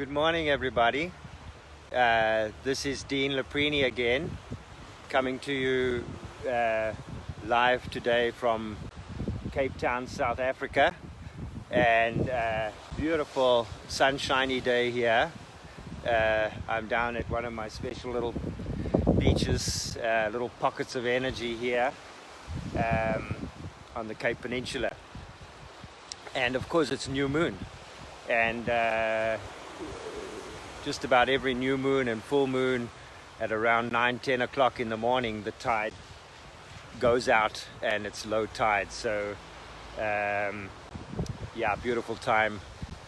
Good morning, everybody. This is Dean Laprini again, coming to you live today from Cape Town, South Africa. And beautiful sunshiny day here. I'm down at one of my special little beaches, little pockets of energy here on the Cape Peninsula. And of course it's new moon, and just about every new moon and full moon at around 9-10 o'clock in the morning, the tide goes out and it's low tide. So yeah, beautiful time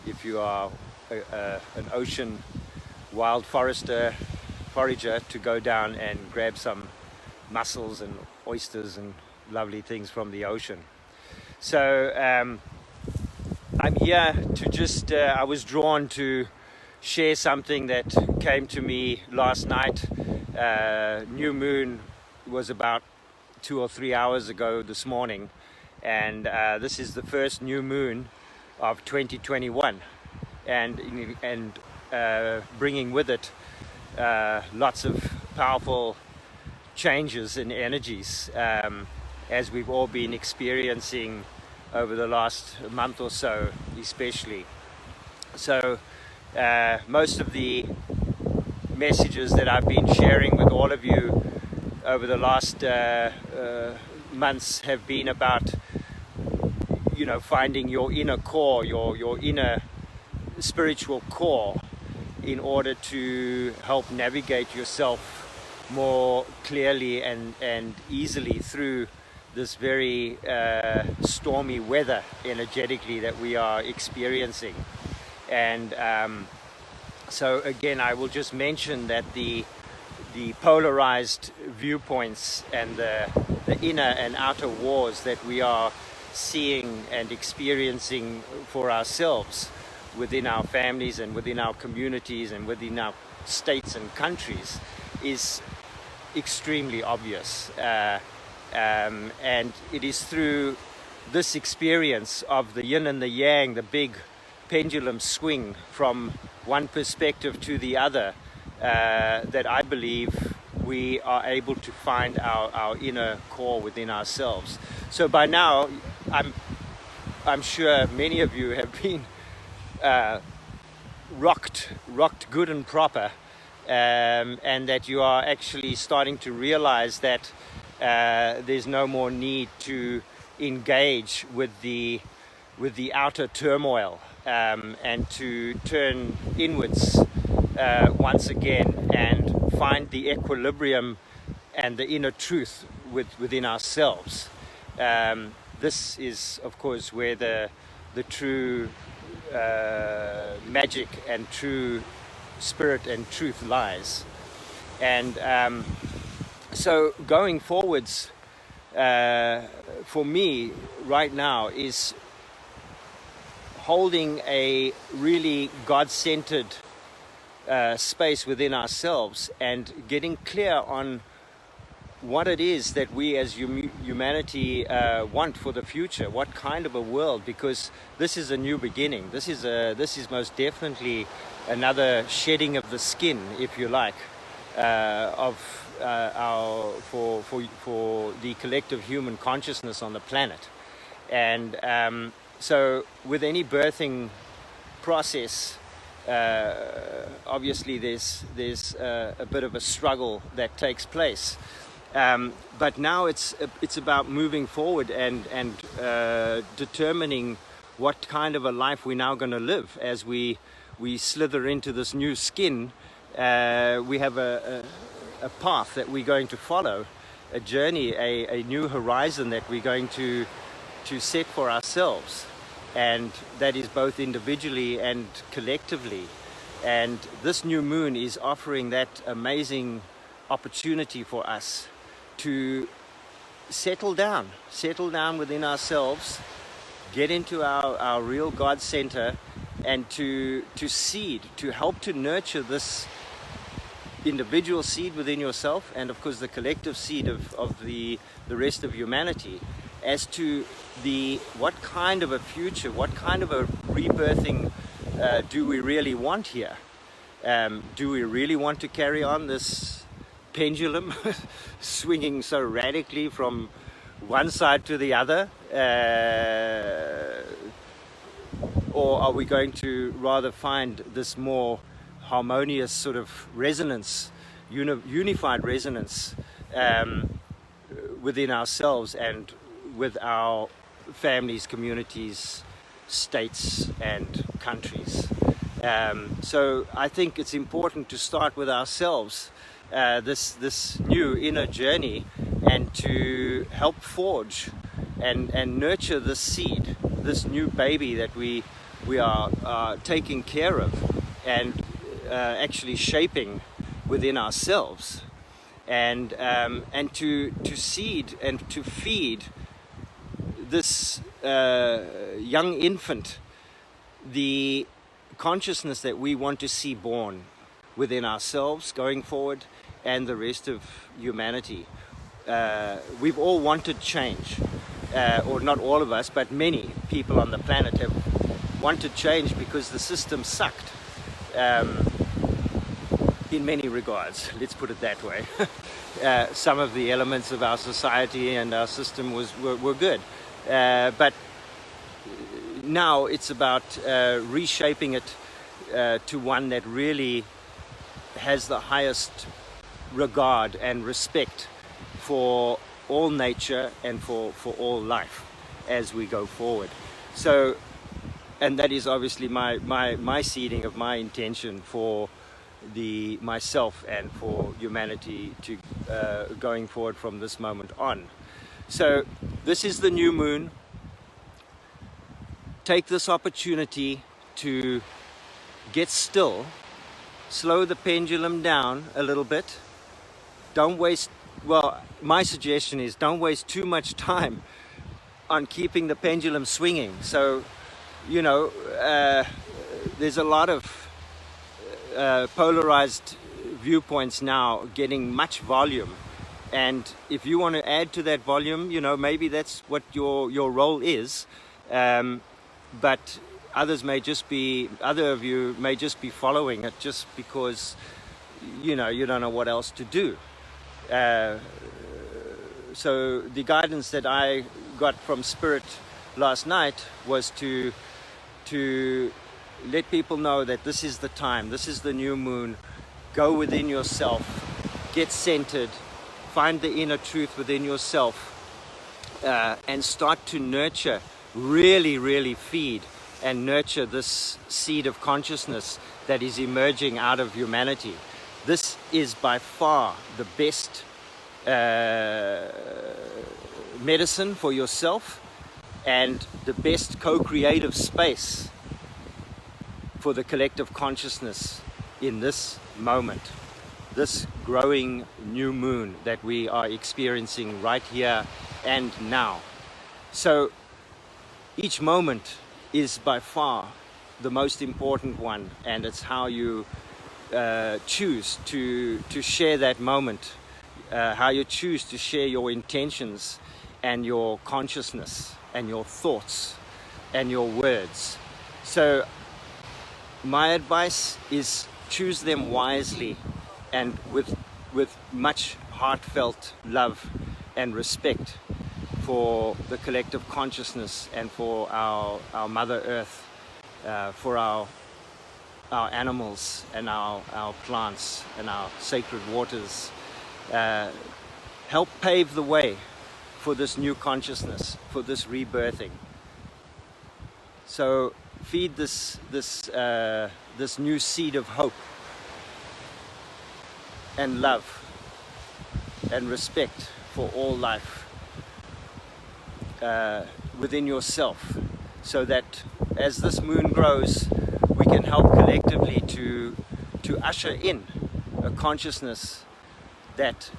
if you are an ocean wild forager to go down and grab some mussels and oysters and lovely things from the ocean. So I'm here to just I was drawn to share something that came to me last night. New moon was about 2 or 3 hours ago this morning, and this is the first new moon of 2021, and bringing with it lots of powerful changes in energies, as we've all been experiencing over the last month or so, especially. So most of the messages that I've been sharing with all of you over the last months have been about, you know, finding your inner core, your inner spiritual core, in order to help navigate yourself more clearly and easily through this very stormy weather energetically that we are experiencing. And so again, I will just mention that the polarized viewpoints and the inner and outer wars that we are seeing and experiencing for ourselves within our families and within our communities and within our states and countries is extremely obvious. And it is through this experience of the yin and the yang, the big pendulum swing from one perspective to the other, that I believe we are able to find our inner core within ourselves. So by now, I'm sure many of you have been rocked good and proper, and that you are actually starting to realize that there's no more need to engage with the outer turmoil, and to turn inwards once again and find the equilibrium and the inner truth within ourselves. This is, of course, where the true magic and true spirit and truth lies. And so going forwards, for me right now, is holding a really God-centered space within ourselves and getting clear on what it is that we as humanity want for the future, what kind of a world, because this is a new beginning. This is most definitely another shedding of the skin, if you like, for the collective human consciousness on the planet. And so with any birthing process, obviously there's a bit of a struggle that takes place, but now it's about moving forward and determining what kind of a life we're now going to live as we slither into this new skin. We have a path that we're going to follow, a journey, a new horizon that we're going to set for ourselves, and that is both individually and collectively. And this new moon is offering that amazing opportunity for us to settle down within ourselves, get into our real God center, and to seed, to help to nurture this individual seed within yourself, and of course the collective seed of the rest of humanity, as to what kind of a future, what kind of a rebirthing do we really want here? Do we really want to carry on this pendulum swinging so radically from one side to the other? Or are we going to rather find this more harmonious sort of resonance, unified resonance within ourselves and with our families, communities, states and countries? So I think it's important to start with ourselves, this new inner journey, and to help forge and nurture this seed, this new baby that we are taking care of and actually shaping within ourselves, and to seed and to feed this young infant the consciousness that we want to see born within ourselves going forward and the rest of humanity. We've all wanted change, or not all of us, but many people on the planet have wanted change because the system sucked in many regards, let's put it that way. Some of the elements of our society and our system were good, but now it's about reshaping it to one that really has the highest regard and respect for all nature and for all life as we go forward. So, and that is obviously my seeding of my intention for myself and for humanity to going forward from this moment on. So this is the new moon. Take this opportunity to get still, slow the pendulum down a little bit. Don't waste, well, my suggestion is don't waste too much time on keeping the pendulum swinging. So, you know, there's a lot of polarized viewpoints now getting much volume. And if you want to add to that volume, you know, maybe that's what your role is. But other of you may just be following it just because, you know, you don't know what else to do. So the guidance that I got from Spirit last night was to let people know that this is the time, this is the new moon. Go within yourself, get centered, find the inner truth within yourself, and start to nurture, really feed and nurture this seed of consciousness that is emerging out of humanity. This is by far the best medicine for yourself and the best co-creative space for the collective consciousness in this moment, this growing new moon that we are experiencing right here and now. So each moment is by far the most important one, and it's how you choose to share that moment, how you choose to share your intentions and your consciousness and your thoughts and your words. So my advice is choose them wisely and with much heartfelt love and respect for the collective consciousness and for our Mother Earth, for our animals and our plants and our sacred waters. Help pave the way for this new consciousness, for this rebirthing. So feed this new seed of hope and love and respect for all life within yourself, so that as this moon grows, we can help collectively to usher in a consciousness that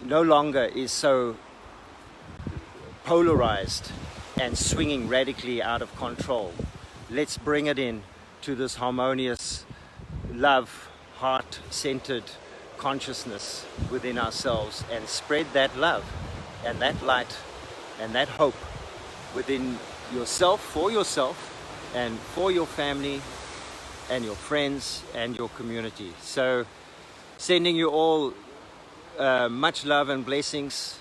no longer is so polarized and swinging radically out of control. Let's bring it in to this harmonious love, heart-centered consciousness within ourselves, and spread that love and that light and that hope within yourself, for yourself, and for your family and your friends and your community. So sending you all much love and blessings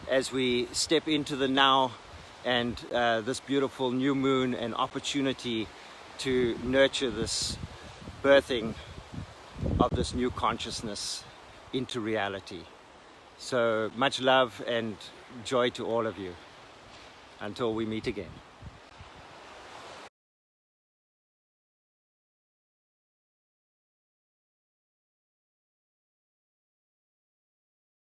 as we step into the now and this beautiful new moon and opportunity to nurture this birthing of this new consciousness into reality. So much love and joy to all of you. Until we meet again.